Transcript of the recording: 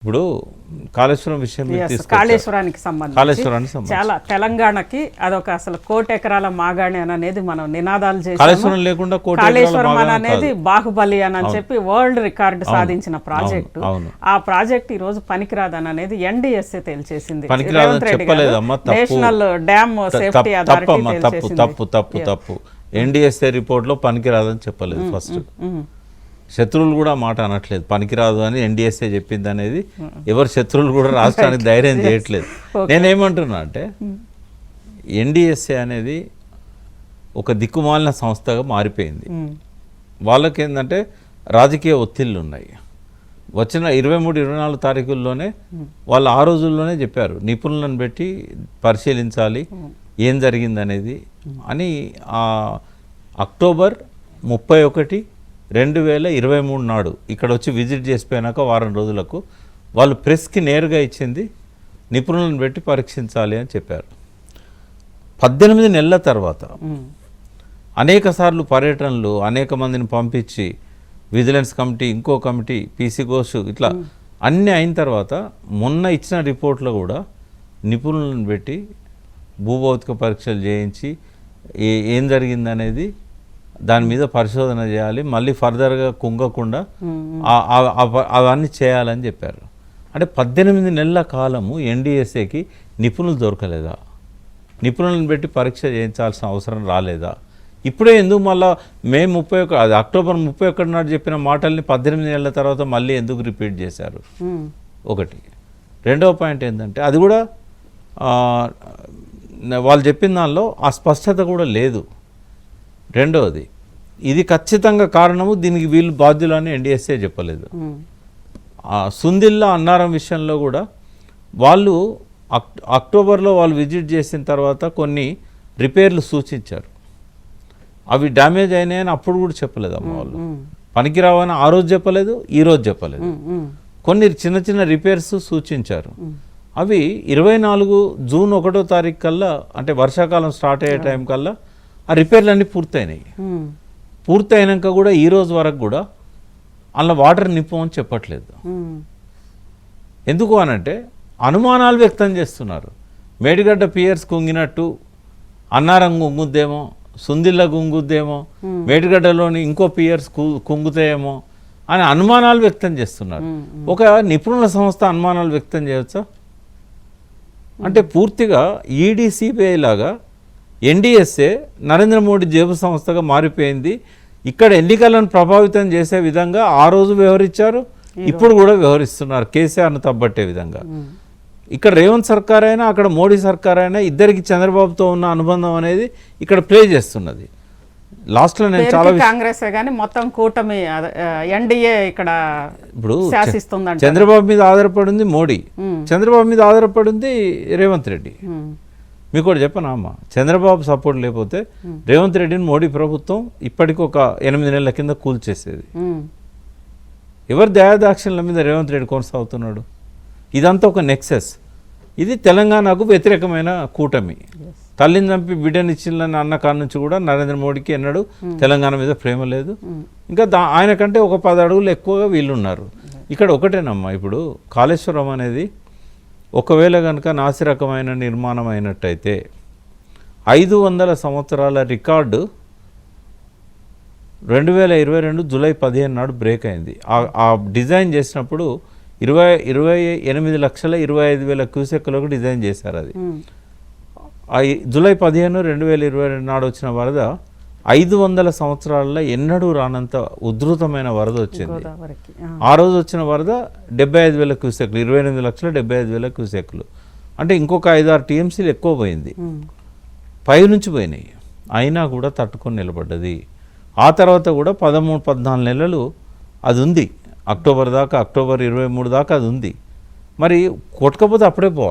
ఇప్పుడు కాళేశ్వరం విషయం కాళేశ్వరానికి సంబంధించి చాలా తెలంగాణకి అదొక అసలు 1 కోటి ఎకరాల మాగాణి అనేది మనం నినాదాలు చేసి కాళేశ్వరం లేకుండా కాళేశ్వరం అనేది బాహుబలి అని చెప్పి వరల్డ్ రికార్డు సాధించిన ప్రాజెక్టు. ఆ ప్రాజెక్ట్ ఈ రోజు పనికిరాదని అనేది ఎన్డీఎస్ఏ తేల్చేసింది. నేషనల్ డ్యామ్ సేఫ్టీ అథారిటీ తప్పు ఎన్డీఎస్ఏ రిపోర్ట్ లో పనికిరాదని చెప్పలేదు. ఫస్ట్ శత్రువులు కూడా మాట అనట్లేదు, పనికిరాదు అని ఎన్డీఎస్ఏ చెప్పింది అనేది. ఎవరు శత్రువులు కూడా రాష్ట్రానికి ధైర్యం చేయట్లేదు. నేనేమంటున్నా అంటే ఎన్డీఎస్ఏ అనేది ఒక దిక్కుమాలిన సంస్థగా మారిపోయింది. వాళ్ళకి ఏంటంటే రాజకీయ ఒత్తిళ్ళు ఉన్నాయి. వచ్చిన 23-24 తారీఖుల్లోనే వాళ్ళు ఆ రోజుల్లోనే చెప్పారు, నిపుణులను పెట్టి పరిశీలించాలి ఏం జరిగిందనేది అని. అక్టోబర్ 31, 2023 నాడు ఇక్కడ వచ్చి విజిట్ చేసిపోయినాక వారం రోజులకు వాళ్ళు ప్రెస్కి నేరుగా ఇచ్చింది నిపుణులను పెట్టి పరీక్షించాలి అని చెప్పారు. 18 నెలల తర్వాత అనేక సార్లు పర్యటనలు, అనేక మందిని పంపించి విజిలెన్స్ కమిటీ, ఇంకో కమిటీ, పీసీ ఘోష్, ఇట్లా అన్నీ అయిన తర్వాత మొన్న ఇచ్చిన రిపోర్ట్లో కూడా నిపుణులను పెట్టి భూభౌతిక పరీక్షలు చేయించి ఏం జరిగిందనేది దాని మీద పరిశోధన చేయాలి, మళ్ళీ ఫర్దర్గా కుంగకుండా అవన్నీ చేయాలని చెప్పారు. అంటే 18 నెలల కాలము ఎన్డీఎస్ఏకి నిపుణులు దొరకలేదా? నిపుణులను పెట్టి పరీక్ష చేయించాల్సిన అవసరం రాలేదా? ఇప్పుడే ఎందుకు మళ్ళీ అక్టోబర్ 31 నాడు చెప్పిన మాటల్ని 18 నెలల తర్వాత మళ్ళీ ఎందుకు రిపీట్ చేశారు? ఒకటి. రెండవ పాయింట్ ఏంటంటే అది కూడా వాళ్ళు చెప్పిన దానిలో ఆ స్పష్టత కూడా లేదు. రెండవది, ఇది ఖచ్చితంగా కారణము, దీనికి వీళ్ళు బాధ్యులని ఎన్డీఎస్ఏ చెప్పలేదు. సుందిల్లా అన్నారం విషయంలో కూడా వాళ్ళు అక్టోబర్లో వాళ్ళు విజిట్ చేసిన తర్వాత కొన్ని రిపేర్లు సూచించారు. అవి డ్యామేజ్ అయినాయని అప్పుడు కూడా చెప్పలేదు అమ్మ వాళ్ళు. పనికిరావని ఆ రోజు చెప్పలేదు, ఈ రోజు చెప్పలేదు. కొన్ని చిన్న చిన్న రిపేర్స్ సూచించారు. అవి 24 జూన్ 1వ తారీఖు కల్లా, అంటే వర్షాకాలం స్టార్ట్ అయ్యే టైం కల్లా ఆ రిపేర్లు అన్నీ పూర్తయినాయి. పూర్తయినాక కూడా ఈ రోజు వరకు కూడా అందులో వాటర్ నింపమని చెప్పట్లేదు. ఎందుకు అనంటే అనుమానాలు వ్యక్తం చేస్తున్నారు. మేడిగడ్డ పియర్స్ కుంగినట్టు అన్నారం కుంగుద్దేమో, సుందిల్ల కుంగుద్దేమో, మేడిగడ్డలోని ఇంకో పియర్స్ కుంగుతాయేమో అని అనుమానాలు వ్యక్తం చేస్తున్నారు. ఒక నిపుణుల సంస్థ అనుమానాలు వ్యక్తం చేయవచ్చా? అంటే పూర్తిగా ఈడీ, సిబిఐ లాగా ఎన్డీఎస్ఏ నరేంద్ర మోడీ జేబు సంస్థగా మారిపోయింది. ఇక్కడ ఎన్నికలను ప్రభావితం చేసే విధంగా ఆ రోజు వ్యవహరించారు, ఇప్పుడు కూడా వ్యవహరిస్తున్నారు కేసీఆర్ను తప్పట్టే విధంగా. ఇక్కడ రేవంత్ సర్కార్ అయినా అక్కడ మోడీ సర్కార్ అయినా ఇద్దరికి చంద్రబాబుతో ఉన్న అనుబంధం అనేది ఇక్కడ ప్లే చేస్తున్నది. లాస్ట్లో నేను చాలా కాంగ్రెస్ కానీ మొత్తం కూటమి ఎన్డీఏ ఇక్కడ ఇప్పుడు చంద్రబాబు మీద ఆధారపడింది మోడీ, చంద్రబాబు మీద ఆధారపడింది రేవంత్ రెడ్డి. మీకు కూడా చెప్పనా అమ్మ, చంద్రబాబు సపోర్ట్ లేకపోతే రేవంత్ రెడ్డిని మోడీ ప్రభుత్వం ఇప్పటికి ఒక 8 నెలల కింద కూల్చేసేది. ఎవరు దయాదాక్షిణ్యాల మీద రేవంత్ రెడ్డి కొనసాగుతున్నాడు? ఇదంతా ఒక నెక్సెస్. ఇది తెలంగాణకు వ్యతిరేకమైన కూటమి. తల్లిని చంపి బిడ్డనిచ్చిందని అన్న కాడ నుంచి కూడా నరేంద్ర మోడీకి ఎన్నడూ తెలంగాణ మీద ప్రేమ లేదు. ఇంకా ఆయన కంటే ఒక 10 అడుగులు ఎక్కువగా వీళ్ళున్నారు. ఇక్కడ ఒకటేనమ్మా, ఇప్పుడు కాళేశ్వరం అనేది ఒకవేళ కనుక నాసిరకమైన నిర్మాణం అయినట్టయితే 500 సంవత్సరాల రికార్డు 2022 జూలై 15 నాడు బ్రేక్ అయింది. ఆ డిజైన్ చేసినప్పుడు 28,25,000 క్యూసెక్లకు డిజైన్ చేశారు. అది జూలై 15, 2022 నాడు వచ్చిన వరద 500 సంవత్సరాలలో ఎన్నడూ రానంత ఉధృతమైన వరద వచ్చింది. ఆ రోజు వచ్చిన వరద 75,000 క్యూసెక్లు, 28,75,000 క్యూసెక్లు. అంటే ఇంకొక 5-6 టీఎంసీలు ఎక్కువ పోయింది, పై నుంచి పోయినాయి. అయినా కూడా తట్టుకొని నిలబడ్డది. ఆ తర్వాత కూడా 13-14 నెలలు అది ఉంది. అక్టోబర్ 23 దాకా అది ఉంది. మరి కొట్టకపోతే అప్పుడే పోవాలి.